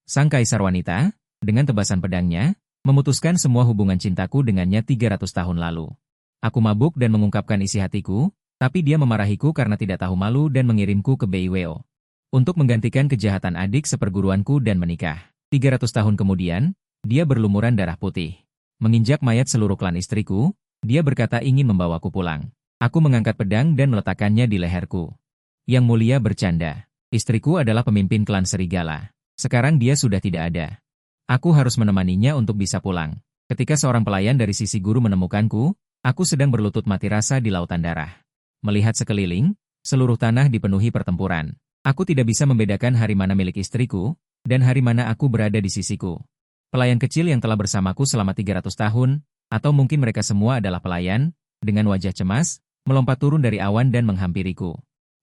Sang kaisar wanita, dengan tebasan pedangnya, memutuskan semua hubungan cintaku dengannya 300 tahun lalu. Aku mabuk dan mengungkapkan isi hatiku, tapi dia memarahiku karena tidak tahu malu dan mengirimku ke BIWO. Untuk menggantikan kejahatan adik seperguruanku dan menikah. 300 tahun kemudian, dia berlumuran darah putih. Menginjak mayat seluruh klan istriku, dia berkata ingin membawaku pulang. Aku mengangkat pedang dan meletakkannya di leherku. Yang mulia bercanda. Istriku adalah pemimpin klan serigala. Sekarang dia sudah tidak ada. Aku harus menemaninya untuk bisa pulang. Ketika seorang pelayan dari sisi guru menemukanku, aku sedang berlutut mati rasa di lautan darah. Melihat sekeliling, seluruh tanah dipenuhi pertempuran. Aku tidak bisa membedakan hari mana milik istriku, dan hari mana aku berada di sisiku. Pelayan kecil yang telah bersamaku selama 300 tahun, atau mungkin mereka semua adalah pelayan, dengan wajah cemas, melompat turun dari awan dan menghampiriku.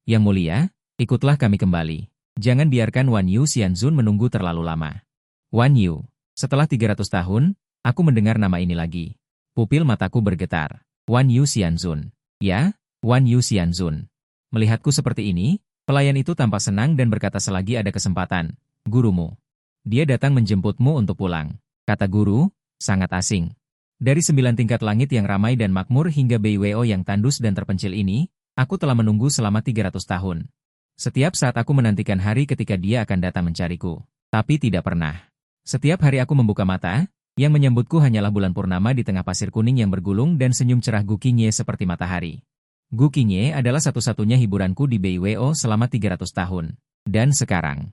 Yang mulia, ikutlah kami kembali. Jangan biarkan Wan Yu Xianzun menunggu terlalu lama. Wan Yu. Setelah 300 tahun, aku mendengar nama ini lagi. Pupil mataku bergetar. Wan Yu Xianzun. Ya, Wan Yu Xianzun. Melihatku seperti ini, pelayan itu tampak senang dan berkata selagi ada kesempatan. Gurumu. Dia datang menjemputmu untuk pulang. Kata guru, sangat asing. Dari 9 tingkat langit yang ramai dan makmur hingga BIWO yang tandus dan terpencil ini, aku telah menunggu selama 300 tahun. Setiap saat aku menantikan hari ketika dia akan datang mencariku. Tapi tidak pernah. Setiap hari aku membuka mata, yang menyambutku hanyalah bulan purnama di tengah pasir kuning yang bergulung dan senyum cerah Gu Qingye seperti matahari. Gu Qingye adalah satu-satunya hiburanku di BIWO selama 300 tahun. Dan sekarang,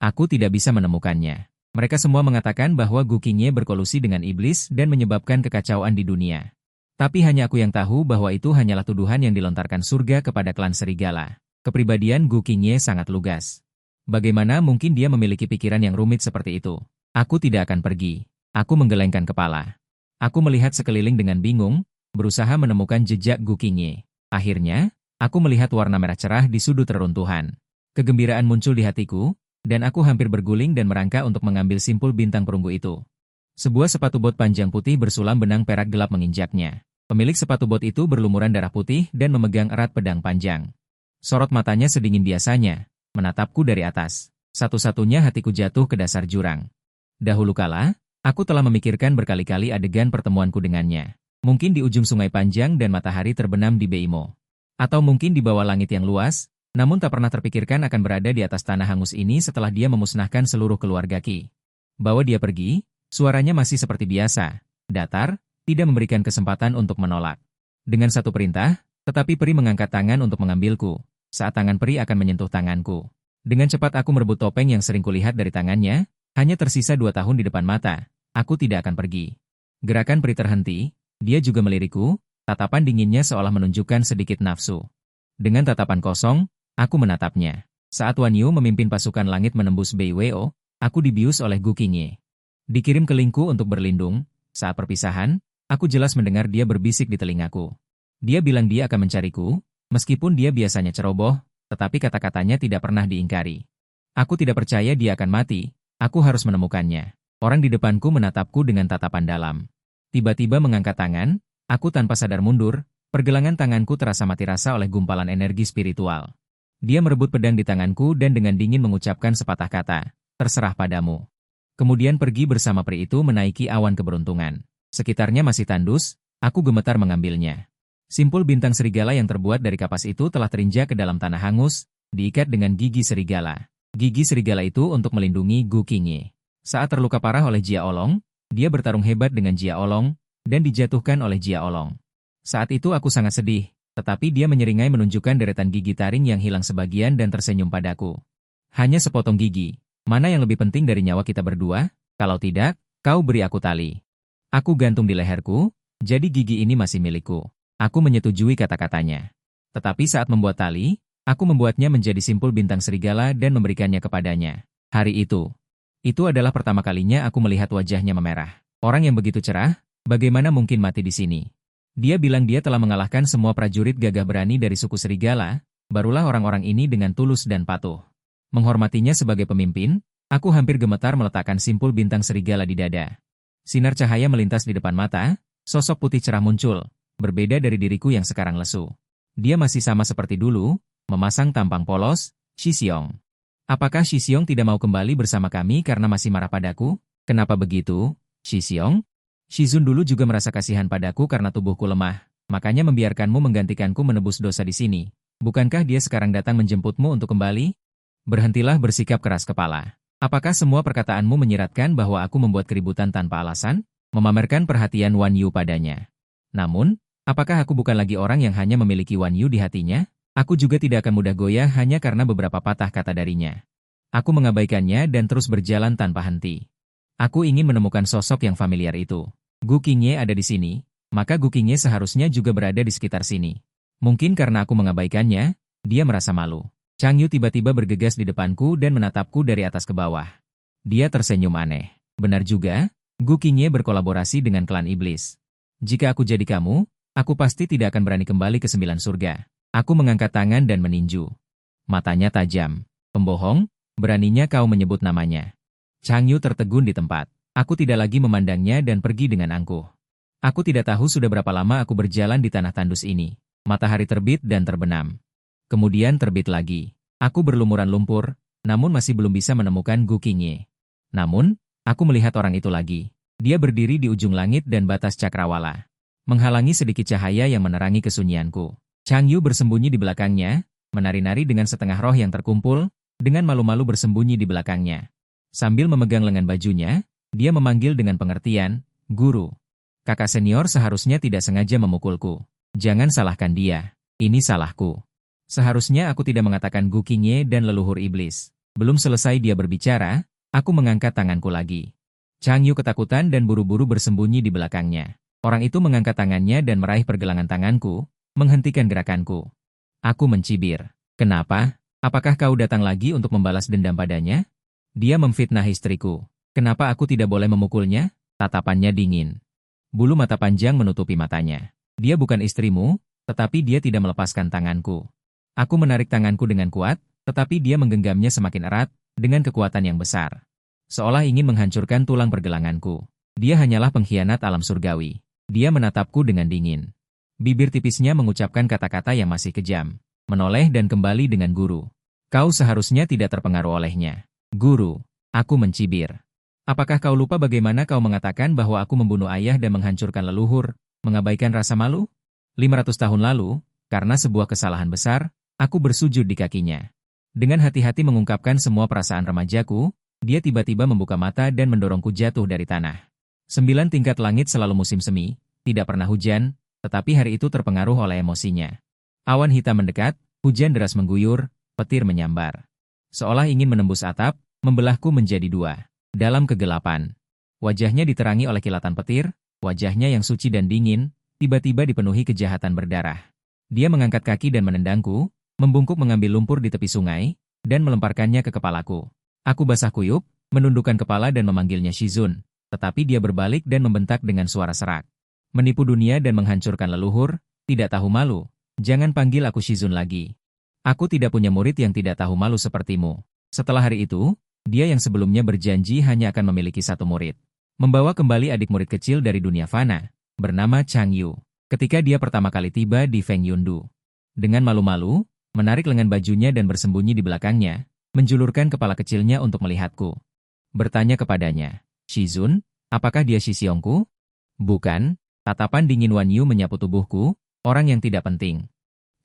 aku tidak bisa menemukannya. Mereka semua mengatakan bahwa Gu Qingye berkolusi dengan iblis dan menyebabkan kekacauan di dunia. Tapi hanya aku yang tahu bahwa itu hanyalah tuduhan yang dilontarkan surga kepada klan serigala. Kepribadian Gu Qingye sangat lugas. Bagaimana mungkin dia memiliki pikiran yang rumit seperti itu? Aku tidak akan pergi. Aku menggelengkan kepala. Aku melihat sekeliling dengan bingung, berusaha menemukan jejak Gu Qingye. Akhirnya, aku melihat warna merah cerah di sudut reruntuhan. Kegembiraan muncul di hatiku, dan aku hampir berguling dan merangkak untuk mengambil simpul bintang perunggu itu. Sebuah sepatu bot panjang putih bersulam benang perak gelap menginjaknya. Pemilik sepatu bot itu berlumuran darah putih dan memegang erat pedang panjang. Sorot matanya sedingin biasanya, menatapku dari atas. Satu-satunya hatiku jatuh ke dasar jurang. Dahulu kala, aku telah memikirkan berkali-kali adegan pertemuanku dengannya. Mungkin di ujung sungai panjang dan matahari terbenam di Beimo. Atau mungkin di bawah langit yang luas, namun tak pernah terpikirkan akan berada di atas tanah hangus ini setelah dia memusnahkan seluruh keluarga Qi. Bawa dia pergi, suaranya masih seperti biasa, datar, tidak memberikan kesempatan untuk menolak. Dengan satu perintah, tetapi peri mengangkat tangan untuk mengambilku, saat tangan peri akan menyentuh tanganku. Dengan cepat aku merebut topeng yang sering kulihat dari tangannya, hanya tersisa 2 tahun di depan mata, aku tidak akan pergi. Gerakan peri terhenti, dia juga melirikku, tatapan dinginnya seolah menunjukkan sedikit nafsu. Dengan tatapan kosong, aku menatapnya. Saat Wan Yu memimpin pasukan langit menembus BIWO, aku dibius oleh Gu Qingye. Dikirim ke Lingku untuk berlindung, saat perpisahan, aku jelas mendengar dia berbisik di telingaku. Dia bilang dia akan mencariku, meskipun dia biasanya ceroboh, tetapi kata-katanya tidak pernah diingkari. Aku tidak percaya dia akan mati, aku harus menemukannya. Orang di depanku menatapku dengan tatapan dalam. Tiba-tiba mengangkat tangan, aku tanpa sadar mundur, pergelangan tanganku terasa mati rasa oleh gumpalan energi spiritual. Dia merebut pedang di tanganku dan dengan dingin mengucapkan sepatah kata, terserah padamu. Kemudian pergi bersama peri itu menaiki awan keberuntungan. Sekitarnya masih tandus, aku gemetar mengambilnya. Simpul bintang serigala yang terbuat dari kapas itu telah terinjak ke dalam tanah hangus, diikat dengan gigi serigala. Gigi serigala itu untuk melindungi Gu Qingye. Saat terluka parah oleh Jia Olong, dia bertarung hebat dengan Jia Olong, dan dijatuhkan oleh Jia Olong. Saat itu aku sangat sedih, tetapi dia menyeringai menunjukkan deretan gigi taring yang hilang sebagian dan tersenyum padaku. Hanya sepotong gigi, mana yang lebih penting dari nyawa kita berdua? Kalau tidak, kau beri aku tali. Aku gantung di leherku, jadi gigi ini masih milikku. Aku menyetujui kata-katanya. Tetapi saat membuat tali, aku membuatnya menjadi simpul bintang serigala dan memberikannya kepadanya. Hari itu adalah pertama kalinya aku melihat wajahnya memerah. Orang yang begitu cerah, bagaimana mungkin mati di sini? Dia bilang dia telah mengalahkan semua prajurit gagah berani dari suku serigala, barulah orang-orang ini dengan tulus dan patuh. Menghormatinya sebagai pemimpin, aku hampir gemetar meletakkan simpul bintang serigala di dada. Sinar cahaya melintas di depan mata, sosok putih cerah muncul. Berbeda dari diriku yang sekarang lesu. Dia masih sama seperti dulu, memasang tampang polos, Shi Xiong. Apakah Shixiong tidak mau kembali bersama kami karena masih marah padaku? Kenapa begitu, Shixiong? Shizun dulu juga merasa kasihan padaku karena tubuhku lemah, makanya membiarkanmu menggantikanku menebus dosa di sini. Bukankah dia sekarang datang menjemputmu untuk kembali? Berhentilah bersikap keras kepala. Apakah semua perkataanmu menyiratkan bahwa aku membuat keributan tanpa alasan? Memamerkan perhatian Wan Yu padanya. Namun, apakah aku bukan lagi orang yang hanya memiliki Wan Yu di hatinya? Aku juga tidak akan mudah goyah hanya karena beberapa patah kata darinya. Aku mengabaikannya dan terus berjalan tanpa henti. Aku ingin menemukan sosok yang familiar itu. Gu Qingye ada di sini, maka Gu Qingye seharusnya juga berada di sekitar sini. Mungkin karena aku mengabaikannya, dia merasa malu. Chang Yu tiba-tiba bergegas di depanku dan menatapku dari atas ke bawah. Dia tersenyum aneh. Benar juga, Gu Qingye berkolaborasi dengan klan iblis. Jika aku jadi kamu, aku pasti tidak akan berani kembali ke 9 surga. Aku mengangkat tangan dan meninju. Matanya tajam. Pembohong, beraninya kau menyebut namanya. Chang Yu tertegun di tempat. Aku tidak lagi memandangnya dan pergi dengan angkuh. Aku tidak tahu sudah berapa lama aku berjalan di tanah tandus ini. Matahari terbit dan terbenam. Kemudian terbit lagi. Aku berlumuran lumpur, namun masih belum bisa menemukan Gu Qingye. Namun, aku melihat orang itu lagi. Dia berdiri di ujung langit dan batas cakrawala, menghalangi sedikit cahaya yang menerangi kesunyianku. Chang Yu bersembunyi di belakangnya, menari-nari dengan setengah roh yang terkumpul, dengan malu-malu bersembunyi di belakangnya. Sambil memegang lengan bajunya, dia memanggil dengan pengertian, "Guru." Kakak senior seharusnya tidak sengaja memukulku. Jangan salahkan dia. Ini salahku. Seharusnya aku tidak mengatakan Gu Qingye dan leluhur iblis. Belum selesai dia berbicara, aku mengangkat tanganku lagi. Chang Yu ketakutan dan buru-buru bersembunyi di belakangnya. Orang itu mengangkat tangannya dan meraih pergelangan tanganku, menghentikan gerakanku. Aku mencibir. Kenapa? Apakah kau datang lagi untuk membalas dendam padanya? Dia memfitnah istriku. Kenapa aku tidak boleh memukulnya? Tatapannya dingin. Bulu mata panjang menutupi matanya. Dia bukan istrimu, tetapi dia tidak melepaskan tanganku. Aku menarik tanganku dengan kuat, tetapi dia menggenggamnya semakin erat, dengan kekuatan yang besar. Seolah ingin menghancurkan tulang pergelanganku. Dia hanyalah pengkhianat alam surgawi. Dia menatapku dengan dingin. Bibir tipisnya mengucapkan kata-kata yang masih kejam. Menoleh dan kembali dengan guru. Kau seharusnya tidak terpengaruh olehnya. Guru, aku mencibir. Apakah kau lupa bagaimana kau mengatakan bahwa aku membunuh ayah dan menghancurkan leluhur, mengabaikan rasa malu? 500 tahun lalu, karena sebuah kesalahan besar, aku bersujud di kakinya. Dengan hati-hati mengungkapkan semua perasaan remajaku, dia tiba-tiba membuka mata dan mendorongku jatuh dari tanah. 9 tingkat langit selalu musim semi, tidak pernah hujan, tetapi hari itu terpengaruh oleh emosinya. Awan hitam mendekat, hujan deras mengguyur, petir menyambar. Seolah ingin menembus atap, membelahku menjadi 2. Dalam kegelapan, wajahnya diterangi oleh kilatan petir, wajahnya yang suci dan dingin, tiba-tiba dipenuhi kejahatan berdarah. Dia mengangkat kaki dan menendangku, membungkuk mengambil lumpur di tepi sungai, dan melemparkannya ke kepalaku. Aku basah kuyup, menundukkan kepala dan memanggilnya Shizun, tetapi dia berbalik dan membentak dengan suara serak. Menipu dunia dan menghancurkan leluhur, tidak tahu malu. Jangan panggil aku Shizun lagi. Aku tidak punya murid yang tidak tahu malu sepertimu. Setelah hari itu, dia yang sebelumnya berjanji hanya akan memiliki 1 murid. Membawa kembali adik murid kecil dari dunia fana, bernama Chang Yu. Ketika dia pertama kali tiba di Feng Yundu. Dengan malu-malu, menarik lengan bajunya dan bersembunyi di belakangnya, menjulurkan kepala kecilnya untuk melihatku. Bertanya kepadanya, "Shizun, apakah dia Shixiongku?" "Bukan." Tatapan dingin Wan Yu menyapu tubuhku, orang yang tidak penting.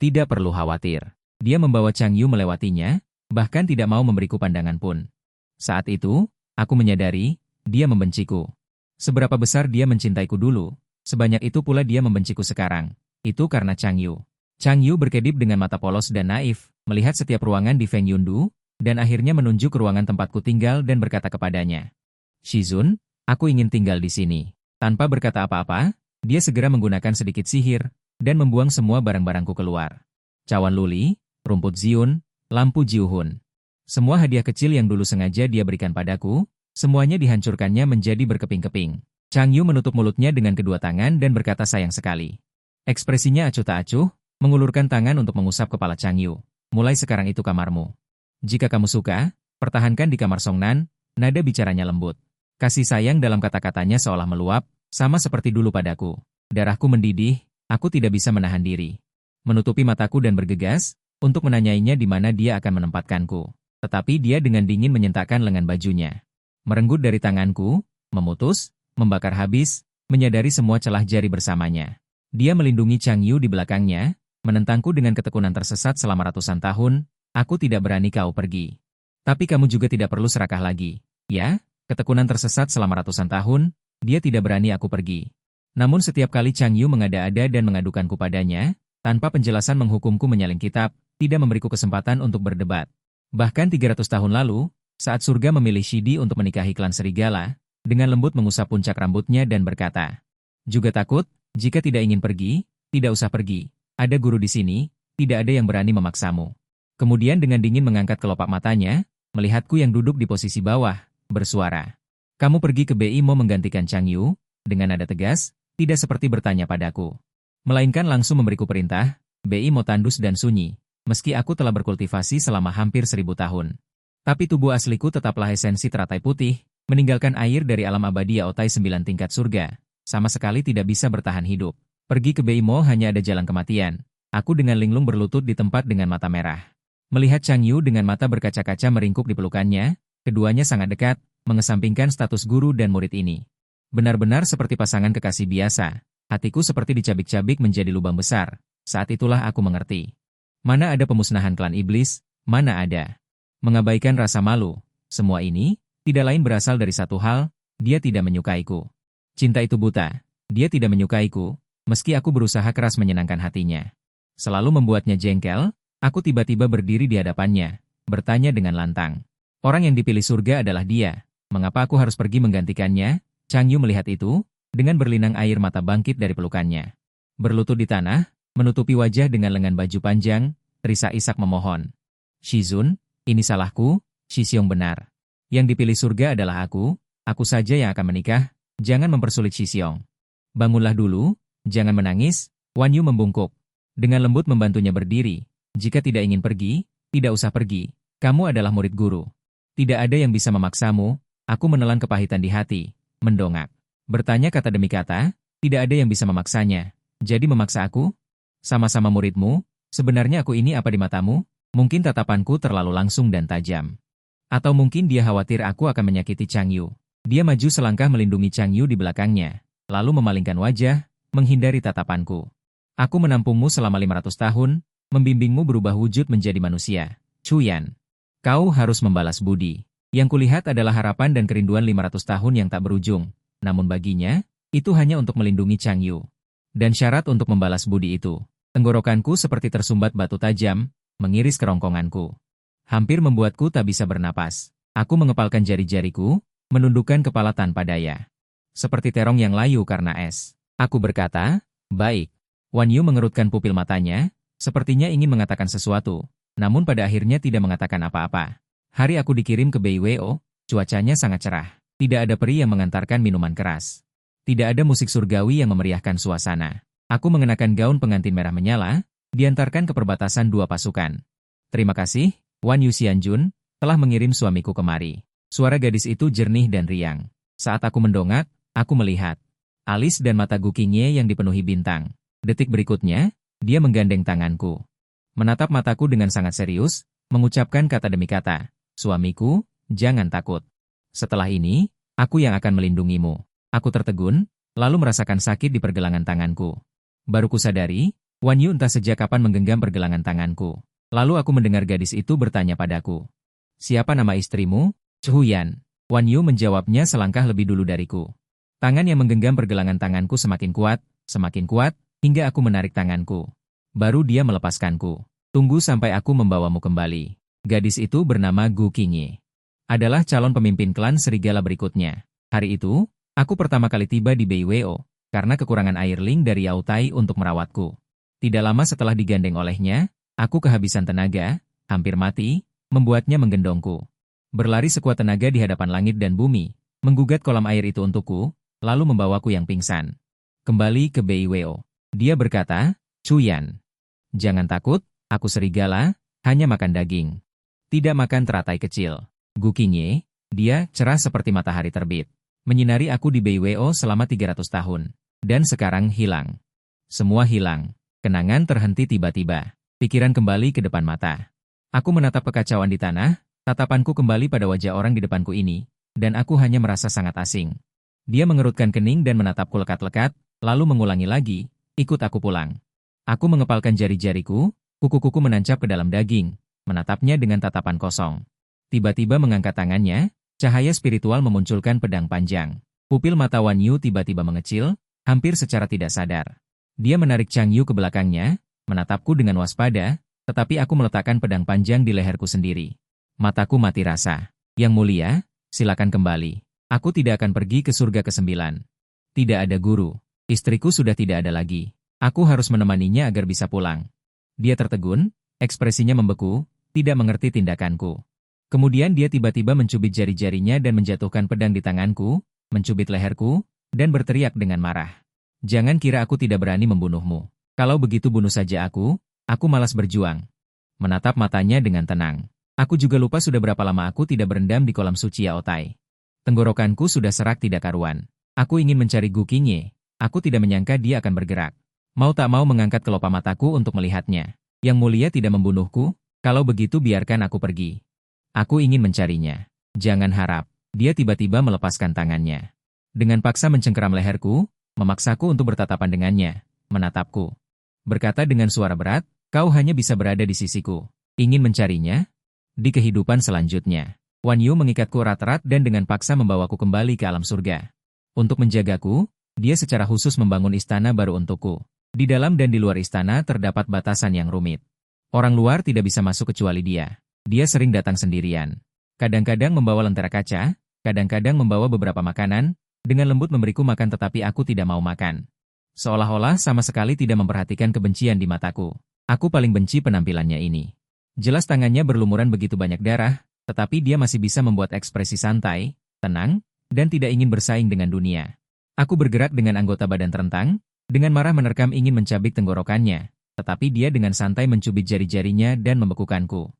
Tidak perlu khawatir. Dia membawa Chang Yu melewatinya, bahkan tidak mau memberiku pandangan pun. Saat itu, aku menyadari, dia membenciku. Seberapa besar dia mencintaiku dulu, sebanyak itu pula dia membenciku sekarang. Itu karena Chang Yu. Chang Yu berkedip dengan mata polos dan naif, melihat setiap ruangan di Feng Yundu, dan akhirnya menunjuk ruangan tempatku tinggal dan berkata kepadanya, "Shizun, aku ingin tinggal di sini." Tanpa berkata apa-apa, dia segera menggunakan sedikit sihir, dan membuang semua barang-barangku keluar. Cawan luli, rumput ziun, lampu jiuhun. Semua hadiah kecil yang dulu sengaja dia berikan padaku, semuanya dihancurkannya menjadi berkeping-keping. Chang Yu menutup mulutnya dengan kedua tangan dan berkata sayang sekali. Ekspresinya acuh tak acuh, mengulurkan tangan untuk mengusap kepala Chang Yu. "Mulai sekarang itu kamarmu. Jika kamu suka, pertahankan di kamar Songnan." Nada bicaranya lembut. Kasih sayang dalam kata-katanya seolah meluap, sama seperti dulu padaku. Darahku mendidih, aku tidak bisa menahan diri. Menutupi mataku dan bergegas, untuk menanyainya di mana dia akan menempatkanku. Tetapi dia dengan dingin menyentakkan lengan bajunya. Merenggut dari tanganku, memutus, membakar habis, menyadari semua celah jari bersamanya. Dia melindungi Chang Yu di belakangnya, menentangku dengan ketekunan tersesat selama ratusan tahun. Aku tidak berani kau pergi. Tapi kamu juga tidak perlu serakah lagi. Ya, ketekunan tersesat selama ratusan tahun, dia tidak berani aku pergi. Namun setiap kali Chang Yu mengada-ada dan mengadukanku padanya, tanpa penjelasan menghukumku menyalin kitab, tidak memberiku kesempatan untuk berdebat. Bahkan 300 tahun lalu, saat surga memilih Shidi untuk menikahi klan serigala, dengan lembut mengusap puncak rambutnya dan berkata, "Juga takut, jika tidak ingin pergi, tidak usah pergi. Ada guru di sini, tidak ada yang berani memaksamu." Kemudian dengan dingin mengangkat kelopak matanya, melihatku yang duduk di posisi bawah, bersuara, "Kamu pergi ke BI mau menggantikan Chang Yu?" Dengan nada tegas, tidak seperti bertanya padaku, melainkan langsung memberiku perintah. BI mau tandus dan sunyi, meski aku telah berkultivasi selama hampir 1000 tahun. Tapi tubuh asliku tetaplah esensi teratai putih, meninggalkan air dari alam abadi Yaotai 9 tingkat surga, sama sekali tidak bisa bertahan hidup. Pergi ke Beimo hanya ada jalan kematian. Aku dengan linglung berlutut di tempat dengan mata merah. Melihat Chang Yu dengan mata berkaca-kaca meringkuk di pelukannya, keduanya sangat dekat, mengesampingkan status guru dan murid ini. Benar-benar seperti pasangan kekasih biasa. Hatiku seperti dicabik-cabik menjadi lubang besar. Saat itulah aku mengerti. Mana ada pemusnahan klan iblis, mana ada mengabaikan rasa malu. Semua ini tidak lain berasal dari satu hal, dia tidak menyukaiku. Cinta itu buta, dia tidak menyukaiku, meski aku berusaha keras menyenangkan hatinya. Selalu membuatnya jengkel, aku tiba-tiba berdiri di hadapannya, bertanya dengan lantang. Orang yang dipilih surga adalah dia, mengapa aku harus pergi menggantikannya? Chang Yu melihat itu, dengan berlinang air mata bangkit dari pelukannya. Berlutut di tanah, menutupi wajah dengan lengan baju panjang, terisak-isak memohon. "Shizun, ini salahku, Shixiong benar. Yang dipilih surga adalah aku saja yang akan menikah, jangan mempersulit Shixiong. Bangunlah dulu, jangan menangis." Wan Yu membungkuk. Dengan lembut membantunya berdiri. "Jika tidak ingin pergi, tidak usah pergi. Kamu adalah murid guru. Tidak ada yang bisa memaksamu." Aku menelan kepahitan di hati, mendongak. Bertanya kata demi kata, tidak ada yang bisa memaksanya. Jadi memaksa aku? Sama-sama muridmu, sebenarnya aku ini apa di matamu? Mungkin tatapanku terlalu langsung dan tajam. Atau mungkin dia khawatir aku akan menyakiti Chang Yu. Dia maju selangkah melindungi Chang Yu di belakangnya, lalu memalingkan wajah, menghindari tatapanku. "Aku menampungmu selama 500 tahun, membimbingmu berubah wujud menjadi manusia. Chuyan, kau harus membalas budi." Yang kulihat adalah harapan dan kerinduan 500 tahun yang tak berujung. Namun baginya, itu hanya untuk melindungi Chang Yu. Dan syarat untuk membalas budi itu, tenggorokanku seperti tersumbat batu tajam, mengiris kerongkonganku. Hampir membuatku tak bisa bernapas. Aku mengepalkan jari-jariku, menundukkan kepala tanpa daya. Seperti terong yang layu karena es. Aku berkata, "Baik." Wan Yu mengerutkan pupil matanya, sepertinya ingin mengatakan sesuatu, namun pada akhirnya tidak mengatakan apa-apa. Hari aku dikirim ke Beiweo, cuacanya sangat cerah. Tidak ada peri yang mengantarkan minuman keras. Tidak ada musik surgawi yang memeriahkan suasana. Aku mengenakan gaun pengantin merah menyala, diantarkan ke perbatasan dua pasukan. "Terima kasih, Wan Yu Xianjun, telah mengirim suamiku kemari." Suara gadis itu jernih dan riang. Saat aku mendongak, aku melihat alis dan mata Gu Qingye yang dipenuhi bintang. Detik berikutnya, dia menggandeng tanganku. Menatap mataku dengan sangat serius, mengucapkan kata demi kata, "Suamiku, jangan takut. Setelah ini, aku yang akan melindungimu." Aku tertegun, lalu merasakan sakit di pergelangan tanganku. Baru kusadari, Wan Yu entah sejak kapan menggenggam pergelangan tanganku. Lalu aku mendengar gadis itu bertanya padaku, "Siapa nama istrimu?" "Chuyan." Wan Yu menjawabnya selangkah lebih dulu dariku. Tangan yang menggenggam pergelangan tanganku semakin kuat, hingga aku menarik tanganku. Baru dia melepaskanku. "Tunggu sampai aku membawamu kembali." Gadis itu bernama Gu Qingye. Adalah calon pemimpin klan serigala berikutnya. Hari itu, aku pertama kali tiba di Beiweo, karena kekurangan air ling dari Yaotai untuk merawatku. Tidak lama setelah digandeng olehnya, aku kehabisan tenaga, hampir mati, membuatnya menggendongku. Berlari sekuat tenaga di hadapan langit dan bumi, menggugat kolam air itu untukku, lalu membawaku yang pingsan. Kembali ke Beiweo. Dia berkata, "Chuyan, jangan takut, aku serigala, hanya makan daging. Tidak makan teratai kecil." Gu Qingye, dia cerah seperti matahari terbit. Menyinari aku di Beiweo selama 300 tahun. Dan sekarang hilang. Semua hilang. Kenangan terhenti tiba-tiba. Pikiran kembali ke depan mata. Aku menatap kekacauan di tanah, Tatapanku kembali pada wajah orang di depanku ini, dan aku hanya merasa sangat asing. Dia mengerutkan kening dan menatapku lekat-lekat, lalu mengulangi lagi, ikut aku pulang. Aku mengepalkan jari-jariku, kuku-kuku menancap ke dalam daging, menatapnya dengan tatapan kosong. Tiba-tiba mengangkat tangannya, cahaya spiritual memunculkan pedang panjang. Pupil mata Wan Yu tiba-tiba mengecil, hampir secara tidak sadar. Dia menarik Chang Yu ke belakangnya, menatapku dengan waspada, tetapi aku meletakkan pedang panjang di leherku sendiri. Mataku mati rasa. Yang mulia, silakan kembali. Aku tidak akan pergi ke surga ke-9. Tidak ada guru. Istriku sudah tidak ada lagi. Aku harus menemaninya agar bisa pulang. Dia tertegun, ekspresinya membeku, tidak mengerti tindakanku. Kemudian dia tiba-tiba mencubit jari-jarinya dan menjatuhkan pedang di tanganku, mencubit leherku, dan berteriak dengan marah. Jangan kira aku tidak berani membunuhmu. Kalau begitu bunuh saja aku malas berjuang. Menatap matanya dengan tenang. Aku juga lupa sudah berapa lama aku tidak berendam di kolam suci Yaotai. Tenggorokanku sudah serak tidak karuan. Aku ingin mencari Gu Qingye. Aku tidak menyangka dia akan bergerak. Mau tak mau mengangkat kelopak mataku untuk melihatnya. Yang mulia tidak membunuhku, kalau begitu biarkan aku pergi. Aku ingin mencarinya. Jangan harap. Dia tiba-tiba melepaskan tangannya. Dengan paksa mencengkeram leherku, memaksaku untuk bertatapan dengannya, menatapku. Berkata dengan suara berat, kau hanya bisa berada di sisiku. Ingin mencarinya? Di kehidupan selanjutnya, Wan Yu mengikatku erat-erat dan dengan paksa membawaku kembali ke alam surga. Untuk menjagaku, dia secara khusus membangun istana baru untukku. Di dalam dan di luar istana terdapat batasan yang rumit. Orang luar tidak bisa masuk kecuali dia. Dia sering datang sendirian. Kadang-kadang membawa lentera kaca, kadang-kadang membawa beberapa makanan, dengan lembut memberiku makan tetapi aku tidak mau makan. Seolah-olah sama sekali tidak memperhatikan kebencian di mataku. Aku paling benci penampilannya ini. Jelas tangannya berlumuran begitu banyak darah, tetapi dia masih bisa membuat ekspresi santai, tenang, dan tidak ingin bersaing dengan dunia. Aku bergerak dengan anggota badan terentang, dengan marah menerkam ingin mencabik tenggorokannya, tetapi dia dengan santai mencubit jari-jarinya dan membekukanku.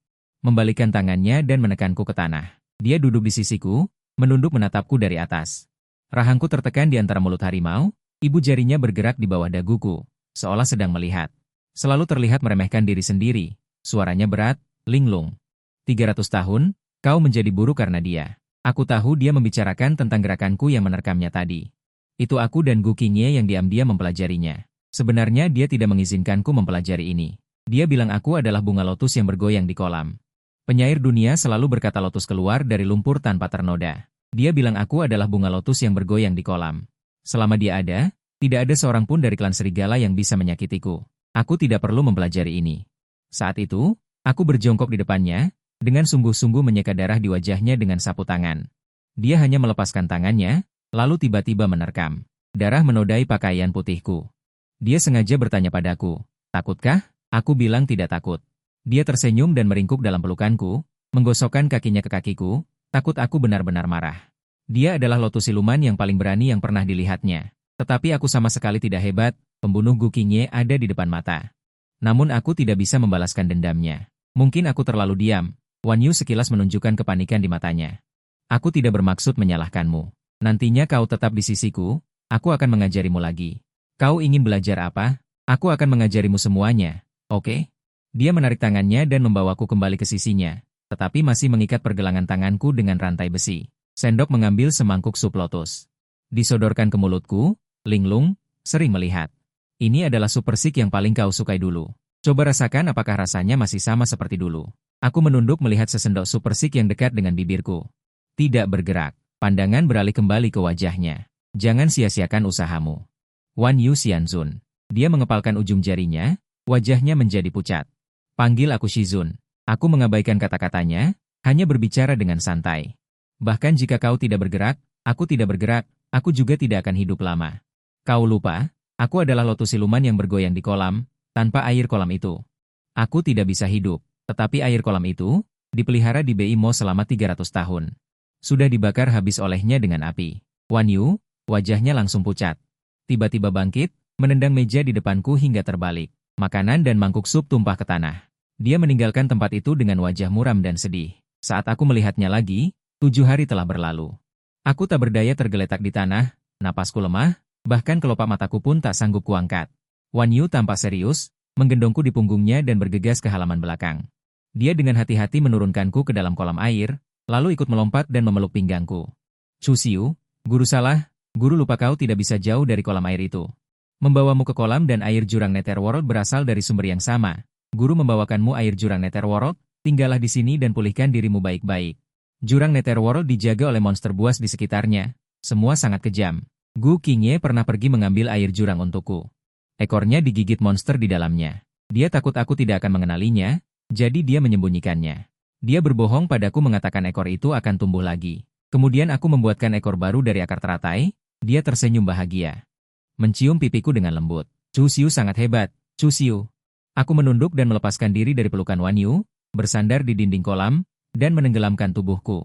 Membalikkan tangannya dan menekanku ke tanah. Dia duduk di sisiku, menunduk menatapku dari atas. Rahangku tertekan di antara mulut harimau, ibu jarinya bergerak di bawah daguku, seolah sedang melihat. Selalu terlihat meremehkan diri sendiri. Suaranya berat, linglung. 300 tahun, kau menjadi buruh karena dia. Aku tahu dia membicarakan tentang gerakanku yang menerkamnya tadi. Itu aku dan Gu Qingye yang diam-diam mempelajarinya. Sebenarnya dia tidak mengizinkanku mempelajari ini. Dia bilang aku adalah bunga lotus yang bergoyang di kolam. Penyair dunia selalu berkata lotus keluar dari lumpur tanpa ternoda. Dia bilang aku adalah bunga lotus yang bergoyang di kolam. Selama dia ada, tidak ada seorang pun dari klan serigala yang bisa menyakitiku. Aku tidak perlu mempelajari ini. Saat itu, aku berjongkok di depannya, dengan sungguh-sungguh menyeka darah di wajahnya dengan sapu tangan. Dia hanya melepaskan tangannya, lalu tiba-tiba menerkam. Darah menodai pakaian putihku. Dia sengaja bertanya padaku, takutkah? Aku bilang tidak takut. Dia tersenyum dan meringkuk dalam pelukanku, menggosokkan kakinya ke kakiku, takut aku benar-benar marah. Dia adalah lotus siluman yang paling berani yang pernah dilihatnya. Tetapi aku sama sekali tidak hebat, pembunuh Gu Qingye ada di depan mata. Namun aku tidak bisa membalaskan dendamnya. Mungkin aku terlalu diam. Wan Yu sekilas menunjukkan kepanikan di matanya. Aku tidak bermaksud menyalahkanmu. Nantinya kau tetap di sisiku, aku akan mengajarimu lagi. Kau ingin belajar apa? Aku akan mengajarimu semuanya, oke? Dia menarik tangannya dan membawaku kembali ke sisinya, tetapi masih mengikat pergelangan tanganku dengan rantai besi. Sendok mengambil semangkuk sup lotus. Disodorkan ke mulutku, linglung, sering melihat. Ini adalah sup persik yang paling kau sukai dulu. Coba rasakan apakah rasanya masih sama seperti dulu. Aku menunduk melihat sesendok sup persik yang dekat dengan bibirku. Tidak bergerak. Pandangan beralih kembali ke wajahnya. Jangan sia-siakan usahamu. Wan Yu Xianzun. Dia mengepalkan ujung jarinya, wajahnya menjadi pucat. Panggil aku Shizun. Aku mengabaikan kata-katanya, hanya berbicara dengan santai. Bahkan jika kau tidak bergerak, aku tidak bergerak, aku juga tidak akan hidup lama. Kau lupa? Aku adalah lotus siluman yang bergoyang di kolam, tanpa air kolam itu. Aku tidak bisa hidup, tetapi air kolam itu, dipelihara di Beimo selama 300 tahun. Sudah dibakar habis olehnya dengan api. Wan Yu, wajahnya langsung pucat. Tiba-tiba bangkit, menendang meja di depanku hingga terbalik. Makanan dan mangkuk sup tumpah ke tanah. Dia meninggalkan tempat itu dengan wajah muram dan sedih. Saat aku melihatnya lagi, 7 hari telah berlalu. Aku tak berdaya tergeletak di tanah, napasku lemah, bahkan kelopak mataku pun tak sanggup kuangkat. Wan Yu tampak serius, menggendongku di punggungnya dan bergegas ke halaman belakang. Dia dengan hati-hati menurunkanku ke dalam kolam air, lalu ikut melompat dan memeluk pinggangku. Chu Xiu, guru salah, guru lupa kau tidak bisa jauh dari kolam air itu. Membawamu ke kolam dan air jurang Netherworld berasal dari sumber yang sama. Guru membawakanmu air jurang Netherworld, tinggallah di sini dan pulihkan dirimu baik-baik. Jurang Netherworld dijaga oleh monster buas di sekitarnya. Semua sangat kejam. Gu Qingye pernah pergi mengambil air jurang untukku. Ekornya digigit monster di dalamnya. Dia takut aku tidak akan mengenalinya, jadi dia menyembunyikannya. Dia berbohong padaku mengatakan ekor itu akan tumbuh lagi. Kemudian aku membuatkan ekor baru dari akar teratai, dia tersenyum bahagia. Mencium pipiku dengan lembut. Chu Xiu sangat hebat, Chu Xiu. Aku menunduk dan melepaskan diri dari pelukan Wan Yu, bersandar di dinding kolam, dan menenggelamkan tubuhku.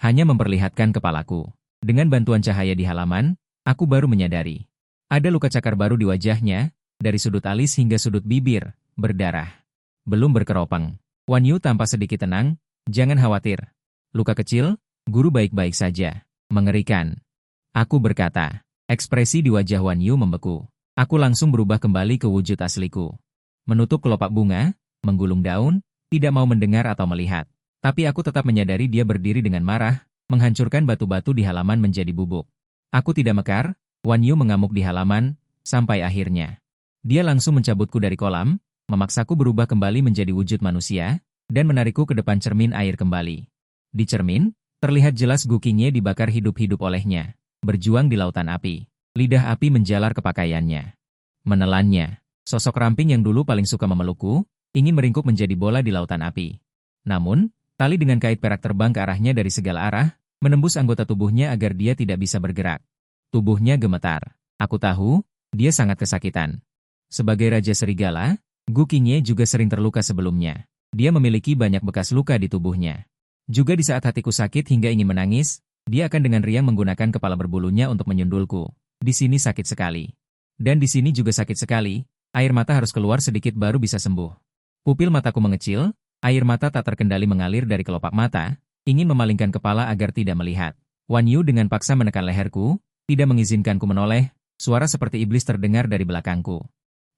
Hanya memperlihatkan kepalaku. Dengan bantuan cahaya di halaman, aku baru menyadari. Ada luka cakar baru di wajahnya, dari sudut alis hingga sudut bibir, berdarah. Belum berkeropang. Wan Yu tampak sedikit tenang, jangan khawatir. Luka kecil, guru baik-baik saja. Mengerikan. Aku berkata. Ekspresi di wajah Wan Yu membeku. Aku langsung berubah kembali ke wujud asliku. Menutup kelopak bunga, menggulung daun, tidak mau mendengar atau melihat. Tapi aku tetap menyadari dia berdiri dengan marah, menghancurkan batu-batu di halaman menjadi bubuk. Aku tidak mekar, Wan Yu mengamuk di halaman, sampai akhirnya. Dia langsung mencabutku dari kolam, memaksaku berubah kembali menjadi wujud manusia, dan menarikku ke depan cermin air kembali. Di cermin, terlihat jelas Gu Qingye dibakar hidup-hidup olehnya. Berjuang di lautan api. Lidah api menjalar ke pakaiannya. Menelannya. Sosok ramping yang dulu paling suka memelukku, ingin meringkuk menjadi bola di lautan api. Namun, tali dengan kait perak terbang ke arahnya dari segala arah, menembus anggota tubuhnya agar dia tidak bisa bergerak. Tubuhnya gemetar. Aku tahu, dia sangat kesakitan. Sebagai Raja Serigala, Gu Qingye juga sering terluka sebelumnya. Dia memiliki banyak bekas luka di tubuhnya. Juga di saat hatiku sakit hingga ingin menangis, dia akan dengan riang menggunakan kepala berbulunya untuk menyundulku. Di sini sakit sekali. Dan di sini juga sakit sekali, air mata harus keluar sedikit baru bisa sembuh. Pupil mataku mengecil, air mata tak terkendali mengalir dari kelopak mata, ingin memalingkan kepala agar tidak melihat. Wan Yu dengan paksa menekan leherku, tidak mengizinkanku menoleh, suara seperti iblis terdengar dari belakangku.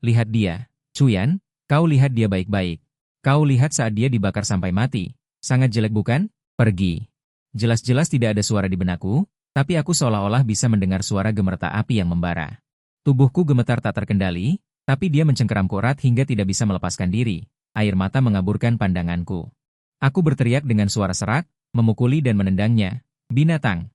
Lihat dia, Chuyan, kau lihat dia baik-baik. Kau lihat saat dia dibakar sampai mati. Sangat jelek bukan? Pergi. Jelas-jelas tidak ada suara di benakku, tapi aku seolah-olah bisa mendengar suara gemerta api yang membara. Tubuhku gemetar tak terkendali, tapi dia mencengkeramku erat hingga tidak bisa melepaskan diri. Air mata mengaburkan pandanganku. Aku berteriak dengan suara serak, memukuli dan menendangnya. Binatang!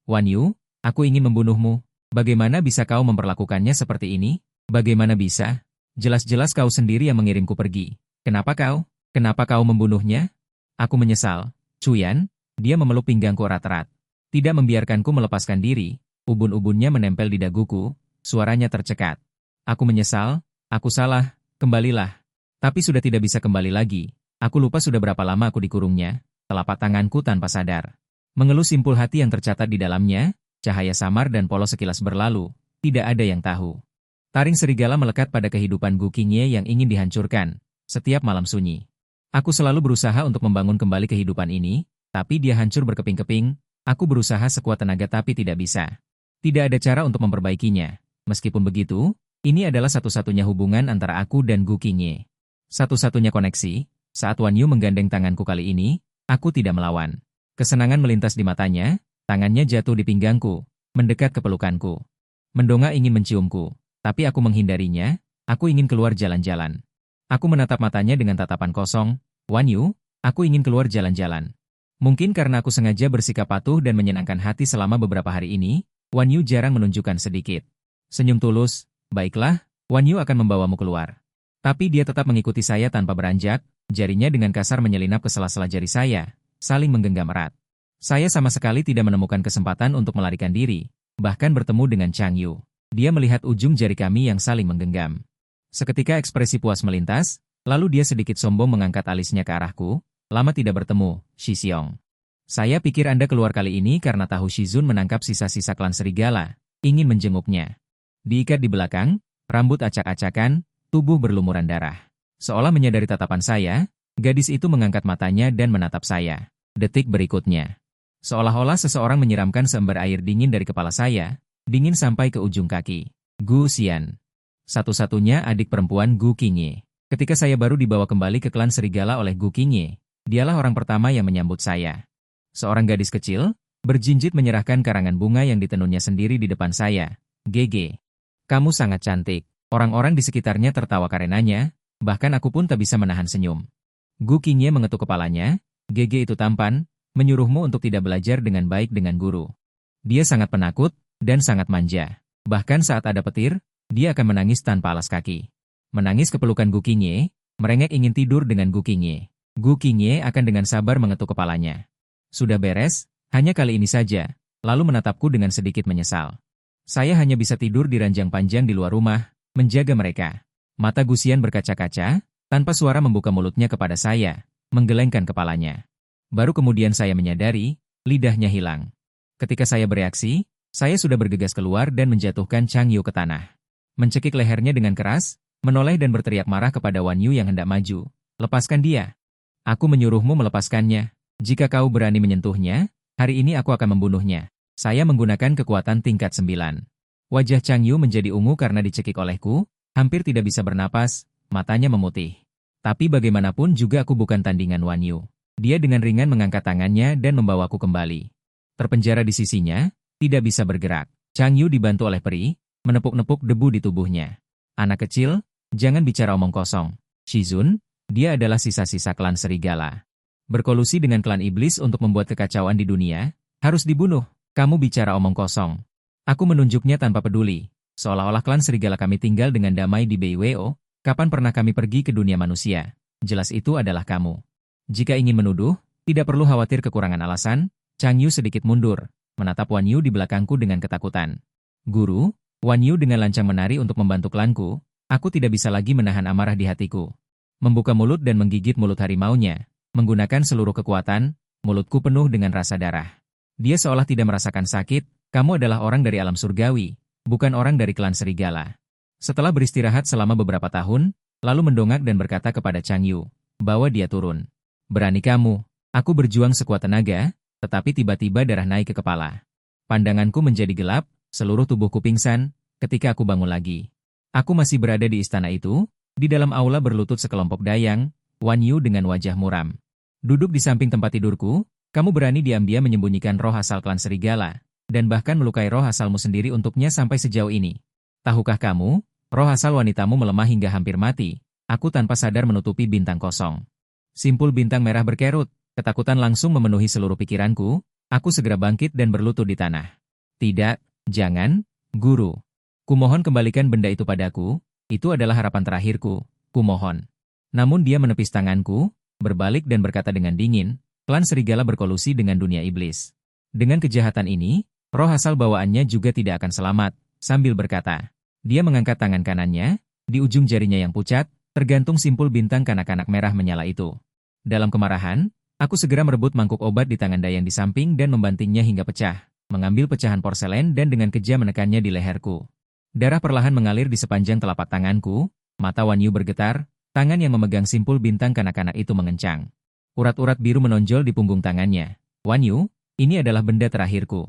Wan Yu, aku ingin membunuhmu. Bagaimana bisa kau memperlakukannya seperti ini? Bagaimana bisa? Jelas-jelas kau sendiri yang mengirimku pergi. Kenapa kau? Kenapa kau membunuhnya? Aku menyesal. Chuyan. Dia memeluk pinggangku erat-erat. Tidak membiarkanku melepaskan diri, ubun-ubunnya menempel di daguku, suaranya tercekat. Aku menyesal, aku salah, kembalilah. Tapi sudah tidak bisa kembali lagi. Aku lupa sudah berapa lama aku dikurungnya, telapak tanganku tanpa sadar. Mengeluh simpul hati yang tercatat di dalamnya, cahaya samar dan polos sekilas berlalu, tidak ada yang tahu. Taring serigala melekat pada kehidupan Gu Qingye yang ingin dihancurkan, setiap malam sunyi. Aku selalu berusaha untuk membangun kembali kehidupan ini, tapi dia hancur berkeping-keping, aku berusaha sekuat tenaga tapi tidak bisa. Tidak ada cara untuk memperbaikinya. Meskipun begitu, ini adalah satu-satunya hubungan antara aku dan Gu Qingye. Satu-satunya koneksi, saat Wan Yu menggandeng tanganku kali ini, aku tidak melawan. Kesenangan melintas di matanya, tangannya jatuh di pinggangku, mendekat ke pelukanku. Mendongak ingin menciumku, tapi aku menghindarinya, aku ingin keluar jalan-jalan. Aku menatap matanya dengan tatapan kosong, Wan Yu, aku ingin keluar jalan-jalan. Mungkin karena aku sengaja bersikap patuh dan menyenangkan hati selama beberapa hari ini, Wan Yu jarang menunjukkan sedikit senyum tulus. Baiklah, Wan Yu akan membawamu keluar. Tapi dia tetap mengikuti saya tanpa beranjak, jarinya dengan kasar menyelinap ke sela-sela jari saya, saling menggenggam erat. Saya sama sekali tidak menemukan kesempatan untuk melarikan diri, bahkan bertemu dengan Chang Yu. Dia melihat ujung jari kami yang saling menggenggam. Seketika ekspresi puas melintas, lalu dia sedikit sombong mengangkat alisnya ke arahku. Lama tidak bertemu, Shi Xiong. Saya pikir Anda keluar kali ini karena tahu Shizun menangkap sisa-sisa klan serigala, ingin menjenguknya. Diikat di belakang, rambut acak-acakan, tubuh berlumuran darah. Seolah menyadari tatapan saya, gadis itu mengangkat matanya dan menatap saya. Detik berikutnya, seolah-olah seseorang menyiramkan seember air dingin dari kepala saya, dingin sampai ke ujung kaki. Gu Xian. Satu-satunya adik perempuan Gu Qingye. Ketika saya baru dibawa kembali ke klan serigala oleh Gu Qingye, dialah orang pertama yang menyambut saya. Seorang gadis kecil, berjinjit menyerahkan karangan bunga yang ditenunnya sendiri di depan saya. "GG, kamu sangat cantik." Orang-orang di sekitarnya tertawa karenanya, bahkan aku pun tak bisa menahan senyum. Gu Qingye mengetuk kepalanya. "GG itu tampan, menyuruhmu untuk tidak belajar dengan baik dengan guru." Dia sangat penakut, dan sangat manja. Bahkan saat ada petir, dia akan menangis tanpa alas kaki. Menangis kepelukan Gu Qingye, merengek ingin tidur dengan Gu Qingye. Gu Qingye akan dengan sabar mengetuk kepalanya. "Sudah beres, hanya kali ini saja," lalu menatapku dengan sedikit menyesal. Saya hanya bisa tidur di ranjang panjang di luar rumah, menjaga mereka. Mata Gusian berkaca-kaca, tanpa suara membuka mulutnya kepada saya, menggelengkan kepalanya. Baru kemudian saya menyadari, lidahnya hilang. Ketika saya bereaksi, saya sudah bergegas keluar dan menjatuhkan Chang Yu ke tanah. Mencekik lehernya dengan keras, menoleh dan berteriak marah kepada Wan Yu yang hendak maju. "Lepaskan dia. Aku menyuruhmu melepaskannya. Jika kau berani menyentuhnya, hari ini aku akan membunuhnya." Saya menggunakan kekuatan tingkat 9. Wajah Chang Yu menjadi ungu karena dicekik olehku, hampir tidak bisa bernapas, matanya memutih. Tapi bagaimanapun juga aku bukan tandingan Wan Yu. Dia dengan ringan mengangkat tangannya dan membawaku kembali. Terpenjara di sisinya, tidak bisa bergerak. Chang Yu dibantu oleh peri, menepuk-nepuk debu di tubuhnya. "Anak kecil, jangan bicara omong kosong. Shizun, dia adalah sisa-sisa klan serigala. Berkolusi dengan klan iblis untuk membuat kekacauan di dunia, harus dibunuh. Kamu bicara omong kosong." Aku menunjuknya tanpa peduli, seolah-olah klan serigala kami tinggal dengan damai di BWO. Kapan pernah kami pergi ke dunia manusia? Jelas itu adalah kamu. Jika ingin menuduh, tidak perlu khawatir kekurangan alasan. Chang Yu sedikit mundur, menatap Wan Yu di belakangku dengan ketakutan. "Guru," Wan Yu dengan lancang menari untuk membantu klanku. Aku tidak bisa lagi menahan amarah di hatiku. Membuka mulut dan menggigit mulut harimaunya. Menggunakan seluruh kekuatan, mulutku penuh dengan rasa darah. Dia seolah tidak merasakan sakit. "Kamu adalah orang dari alam surgawi, bukan orang dari klan serigala." Setelah beristirahat selama beberapa tahun, lalu mendongak dan berkata kepada Chang Yu, "Bawa dia turun." "Berani kamu." Aku berjuang sekuat tenaga, tetapi tiba-tiba darah naik ke kepala. Pandanganku menjadi gelap, seluruh tubuhku pingsan, ketika aku bangun lagi. Aku masih berada di istana itu, di dalam aula berlutut sekelompok dayang, Wan Yu dengan wajah muram. Duduk di samping tempat tidurku, "Kamu berani diam-diam menyembunyikan roh asal klan serigala, dan bahkan melukai roh asalmu sendiri untuknya sampai sejauh ini. Tahukah kamu, roh asal wanitamu melemah hingga hampir mati." Aku tanpa sadar menutupi bintang kosong. Simpul bintang merah berkerut. Ketakutan langsung memenuhi seluruh pikiranku. Aku segera bangkit dan berlutut di tanah. "Tidak, jangan, guru. Kumohon kembalikan benda itu padaku, itu adalah harapan terakhirku, kumohon." Namun dia menepis tanganku, berbalik dan berkata dengan dingin, "Klan serigala berkolusi dengan dunia iblis. Dengan kejahatan ini, roh asal bawaannya juga tidak akan selamat." Sambil berkata, dia mengangkat tangan kanannya, di ujung jarinya yang pucat, tergantung simpul bintang kanak-kanak merah menyala itu. Dalam kemarahan, aku segera merebut mangkuk obat di tangan dayang di samping dan membantingnya hingga pecah, mengambil pecahan porselen dan dengan kejam menekannya di leherku. Darah perlahan mengalir di sepanjang telapak tanganku, mata Wan Yu bergetar, tangan yang memegang simpul bintang kanak-kanak itu mengencang. Urat-urat biru menonjol di punggung tangannya. "Wan Yu, ini adalah benda terakhirku.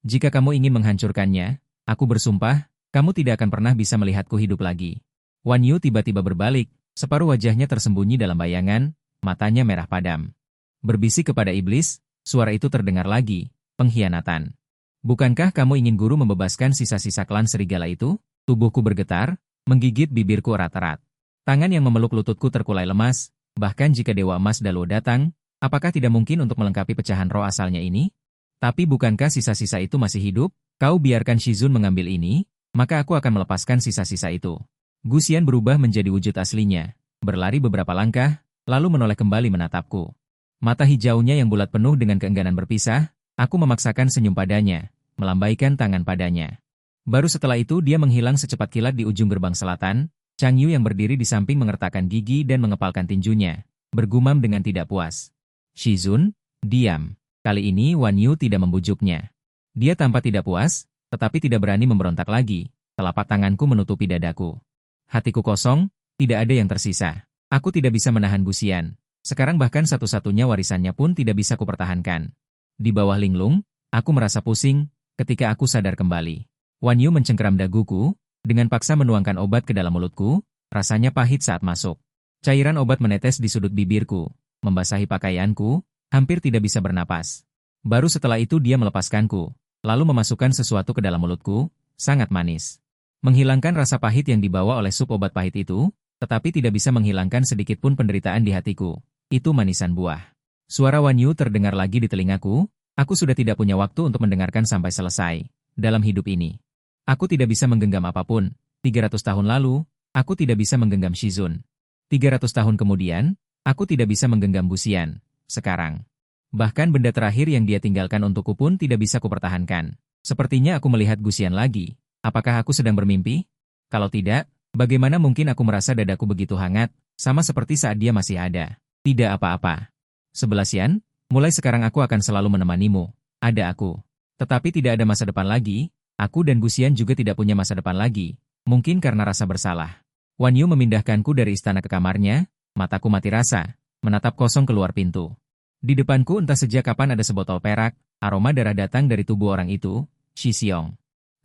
Jika kamu ingin menghancurkannya, aku bersumpah, kamu tidak akan pernah bisa melihatku hidup lagi." Wan Yu tiba-tiba berbalik, separuh wajahnya tersembunyi dalam bayangan, matanya merah padam. Berbisik kepada iblis, suara itu terdengar lagi, "Pengkhianatan. Bukankah kamu ingin guru membebaskan sisa-sisa klan serigala itu?" Tubuhku bergetar, menggigit bibirku erat-erat. Tangan yang memeluk lututku terkulai lemas, bahkan jika Dewa Emas Daluo datang, apakah tidak mungkin untuk melengkapi pecahan roh asalnya ini? Tapi bukankah sisa-sisa itu masih hidup? "Kau biarkan Shizun mengambil ini, maka aku akan melepaskan sisa-sisa itu." Gusian berubah menjadi wujud aslinya, berlari beberapa langkah, lalu menoleh kembali menatapku. Mata hijaunya yang bulat penuh dengan keengganan berpisah, aku memaksakan senyum padanya, melambaikan tangan padanya. Baru setelah itu dia menghilang secepat kilat di ujung gerbang selatan. Chang Yu yang berdiri di samping mengertakkan gigi dan mengepalkan tinjunya, bergumam dengan tidak puas. "Shizun, diam." Kali ini Wan Yu tidak membujuknya. Dia tampak tidak puas, tetapi tidak berani memberontak lagi. Telapak tanganku menutupi dadaku. Hatiku kosong, tidak ada yang tersisa. Aku tidak bisa menahan Gusian. Sekarang bahkan satu-satunya warisannya pun tidak bisa kupertahankan. Di bawah linglung, aku merasa pusing, ketika aku sadar kembali. Wan Yu mencengkeram daguku, dengan paksa menuangkan obat ke dalam mulutku, rasanya pahit saat masuk. Cairan obat menetes di sudut bibirku, membasahi pakaianku, hampir tidak bisa bernapas. Baru setelah itu dia melepaskanku, lalu memasukkan sesuatu ke dalam mulutku, sangat manis. Menghilangkan rasa pahit yang dibawa oleh sup obat pahit itu, tetapi tidak bisa menghilangkan sedikitpun penderitaan di hatiku. Itu manisan buah. Suara Wan Yu terdengar lagi di telingaku, aku sudah tidak punya waktu untuk mendengarkan sampai selesai. Dalam hidup ini, aku tidak bisa menggenggam apapun. 300 tahun lalu, aku tidak bisa menggenggam Shizun. 300 tahun kemudian, aku tidak bisa menggenggam Buxian. Sekarang, bahkan benda terakhir yang dia tinggalkan untukku pun tidak bisa kupertahankan. Sepertinya aku melihat Guxian lagi. Apakah aku sedang bermimpi? Kalau tidak, bagaimana mungkin aku merasa dadaku begitu hangat, sama seperti saat dia masih ada? Tidak apa-apa. 11 Yan, mulai sekarang aku akan selalu menemanimu. Ada aku. Tetapi tidak ada masa depan lagi, aku dan Guxian juga tidak punya masa depan lagi. Mungkin karena rasa bersalah. Wan Yu memindahkanku dari istana ke kamarnya, mataku mati rasa, menatap kosong keluar pintu. Di depanku entah sejak kapan ada sebotol perak, aroma darah datang dari tubuh orang itu, Shi Xiong.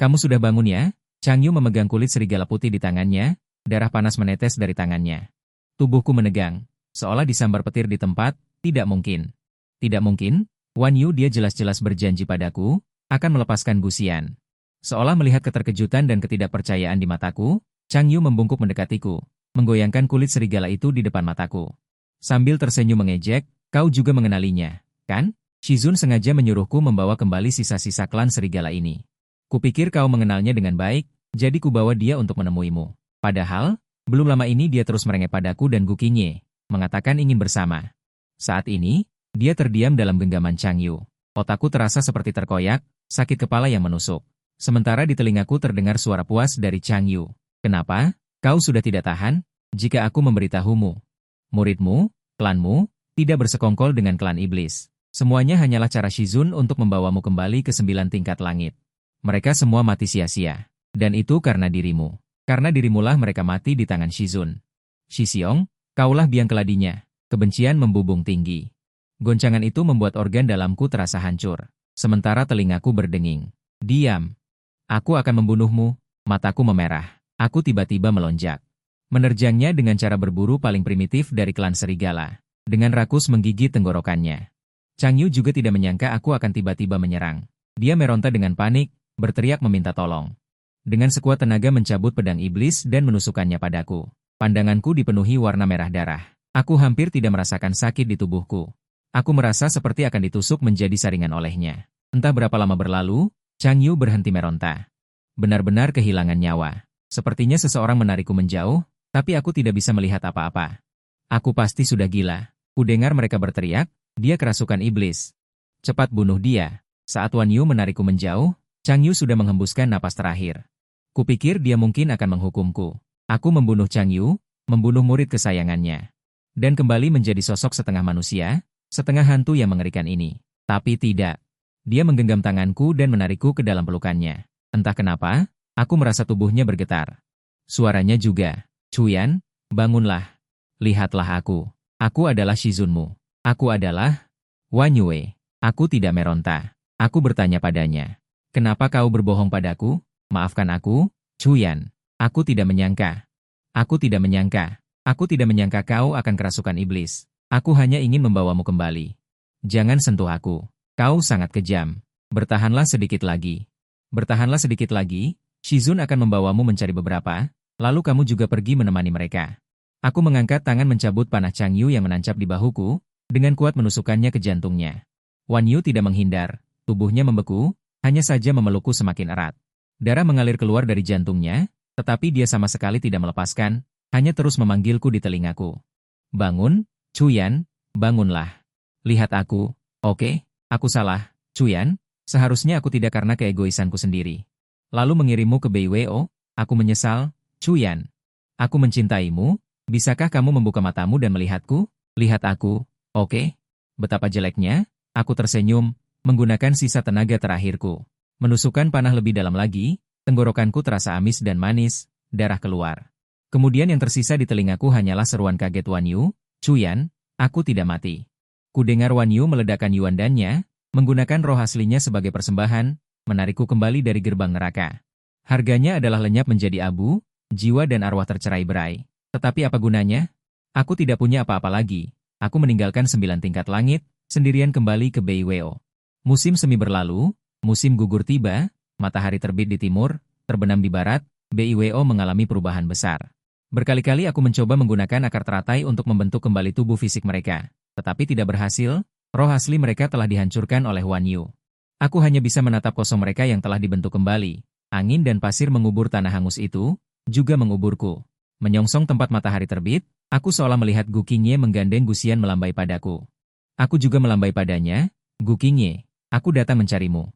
Kamu sudah bangun ya? Chang Yu memegang kulit serigala putih di tangannya, darah panas menetes dari tangannya. Tubuhku menegang, seolah disambar petir di tempat, tidak mungkin. Tidak mungkin, Wan Yu dia jelas-jelas berjanji padaku, akan melepaskan Guxian. Seolah melihat keterkejutan dan ketidakpercayaan di mataku, Chang Yu membungkuk mendekatiku, menggoyangkan kulit serigala itu di depan mataku. Sambil tersenyum mengejek, kau juga mengenalinya, kan? Shizun sengaja menyuruhku membawa kembali sisa-sisa klan serigala ini. Kupikir kau mengenalnya dengan baik, jadi kubawa dia untuk menemuimu. Padahal, belum lama ini dia terus merengek padaku dan Gukinye, mengatakan ingin bersama. Saat ini, dia terdiam dalam genggaman Chang Yu. Otakku terasa seperti terkoyak, sakit kepala yang menusuk. Sementara di telingaku terdengar suara puas dari Chang Yu. Kenapa? Kau sudah tidak tahan? Jika aku memberitahumu, muridmu, klanmu, tidak bersekongkol dengan klan iblis. Semuanya hanyalah cara Shizun untuk membawamu kembali ke 9 tingkat langit. Mereka semua mati sia-sia. Dan itu karena dirimu. Karena dirimulah mereka mati di tangan Shizun. Shi Xiong, kaulah biang keladinya. Kebencian membubung tinggi. Goncangan itu membuat organ dalamku terasa hancur. Sementara telingaku berdenging. Diam. Aku akan membunuhmu. Mataku memerah. Aku tiba-tiba melonjak. Menerjangnya dengan cara berburu paling primitif dari klan serigala. Dengan rakus menggigit tenggorokannya. Chang Yu juga tidak menyangka aku akan tiba-tiba menyerang. Dia meronta dengan panik, berteriak meminta tolong. Dengan sekuat tenaga mencabut pedang iblis dan menusukkannya padaku. Pandanganku dipenuhi warna merah darah. Aku hampir tidak merasakan sakit di tubuhku. Aku merasa seperti akan ditusuk menjadi saringan olehnya. Entah berapa lama berlalu, Chang Yu berhenti meronta. Benar-benar kehilangan nyawa. Sepertinya seseorang menarikku menjauh, tapi aku tidak bisa melihat apa-apa. Aku pasti sudah gila. Kudengar mereka berteriak, dia kerasukan iblis. Cepat bunuh dia. Saat Wan Yu menarikku menjauh, Chang Yu sudah menghembuskan napas terakhir. Kupikir dia mungkin akan menghukumku. Aku membunuh Chang Yu, membunuh murid kesayangannya. Dan kembali menjadi sosok setengah manusia, setengah hantu yang mengerikan ini. Tapi tidak. Dia menggenggam tanganku dan menarikku ke dalam pelukannya. Entah kenapa, aku merasa tubuhnya bergetar. Suaranya juga. Chuyan, bangunlah. Lihatlah aku. Aku adalah Shizunmu. Aku adalah Wan Yue. Aku tidak meronta. Aku bertanya padanya. Kenapa kau berbohong padaku? Maafkan aku, Chuyan. Aku tidak menyangka. Aku tidak menyangka. Aku tidak menyangka kau akan kerasukan iblis. Aku hanya ingin membawamu kembali. Jangan sentuh aku. Kau sangat kejam. Bertahanlah sedikit lagi. Bertahanlah sedikit lagi. Shizun akan membawamu mencari beberapa, lalu kamu juga pergi menemani mereka. Aku mengangkat tangan mencabut panah Chang Yu yang menancap di bahuku, dengan kuat menusukkannya ke jantungnya. Wan Yu tidak menghindar, tubuhnya membeku, hanya saja memelukku semakin erat. Darah mengalir keluar dari jantungnya, tetapi dia sama sekali tidak melepaskan, hanya terus memanggilku di telingaku. Bangun, Chuyan, bangunlah. Lihat aku, oke, aku salah, Chuyan, seharusnya aku tidak karena keegoisanku sendiri. Lalu mengirimmu ke BWO, aku menyesal, Chuyan. Aku mencintaimu, bisakah kamu membuka matamu dan melihatku? Lihat aku, oke? Betapa jeleknya, aku tersenyum, menggunakan sisa tenaga terakhirku. Menusukkan panah lebih dalam lagi, tenggorokanku terasa amis dan manis, darah keluar. Kemudian yang tersisa di telingaku hanyalah seruan kaget Wan Yu, Chuyan, aku tidak mati. Kudengar Wan Yu meledakkan yuandannya, menggunakan roh aslinya sebagai persembahan, menarikku kembali dari gerbang neraka. Harganya adalah lenyap menjadi abu, jiwa dan arwah tercerai-berai. Tetapi apa gunanya? Aku tidak punya apa-apa lagi. Aku meninggalkan 9 tingkat langit, sendirian kembali ke Beiweo. Musim semi berlalu, musim gugur tiba, matahari terbit di timur, terbenam di barat, Beiweo mengalami perubahan besar. Berkali-kali aku mencoba menggunakan akar teratai untuk membentuk kembali tubuh fisik mereka, tetapi tidak berhasil, roh asli mereka telah dihancurkan oleh Wan Yu. Aku hanya bisa menatap kosong mereka yang telah dibentuk kembali. Angin dan pasir mengubur tanah hangus itu, juga menguburku. Menyongsong tempat matahari terbit, aku seolah melihat Gu Qingye menggandeng Gusian melambai padaku. Aku juga melambai padanya, Gu Qingye, aku datang mencarimu.